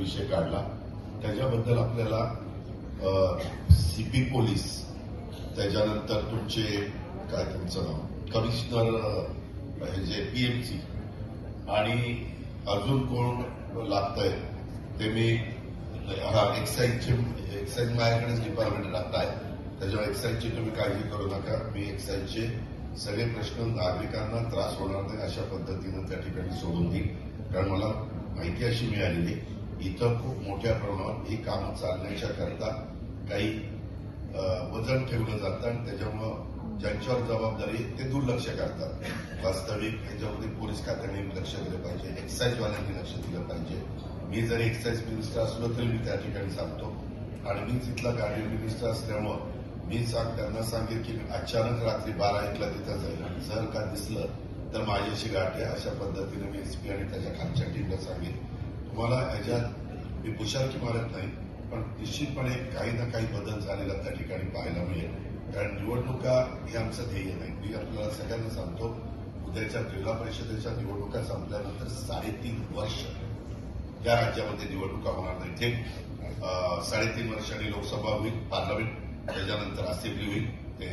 विषय काढला त्याच्याबद्दल आपल्याला सीपी पोलीस, त्याच्यानंतर तुमचे काय तुमचं नाव कमिशनर हे जे पीएमसी आणि अजून कोण लागतंय ते मी एक्साईज माझ्याकडेच डिपार्टमेंट लागत आहे. त्याच्यामुळे एक्साईजची तुम्ही काळजी करू नका. मी एक्साईजचे सगळे प्रश्न नागरिकांना त्रास होणार नाही अशा पद्धतीनं त्या ठिकाणी सोडून देईल. कारण मला माहिती अशी मिळालेली इथं खूप मोठ्या प्रमाणात ही कामं चालण्याच्या करता काही वजन ठेवलं जातं आणि त्याच्यामुळं ज्यांच्यावर जबाबदारी ते दुर्लक्ष करतात. वास्तविक याच्यामध्ये पोलीस खात्याने लक्ष दिलं पाहिजे, एक्साईजवाल्यांनी लक्ष दिलं पाहिजे. मी जरी एक्साईज मिनिस्टर असलो तरी मी त्या ठिकाणी सांगतो आणि मी तिथला गार्डियन मिनिस्टर असल्यामुळं मी त्यांना सांगेन की अचानक रात्री 12-1ला तिथं जाईल आणि जर का दिसलं तर माझ्याशी गाठ आहे. अशा पद्धतीने मी एसपी आणि त्याच्या खालच्या टीमला सांगेन. तुम्हाला याच्यात मी पुशारकी मारत नाही, पण निश्चितपणे काही ना काही बदल झालेला त्या ठिकाणी पाहायला मिळेल. कारण निवडणुका हे आमचं ध्येय नाही. मी आपल्याला सगळ्यांना सांगतो, उद्याच्या जिल्हा परिषदेच्या निवडणुका संपल्यानंतर 3.5 वर्ष या राज्यामध्ये निवडणुका होणार नाही. थेट 3.5 वर्षांनी लोकसभा होईल, पार्लमेंट, त्याच्यानंतर असेंब्ली होईल ते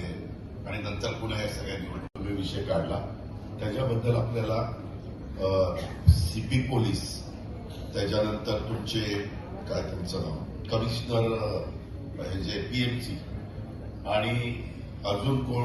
आणि नंतर पुन्हा या सगळ्या निवडणुकीचा विषय काढला त्याच्याबद्दल आपल्याला सीपी पोलीस, त्याच्यानंतर तुमचे काय तुमचं नाव कमिशनर हे जे पीएमसी आणि अजून कोण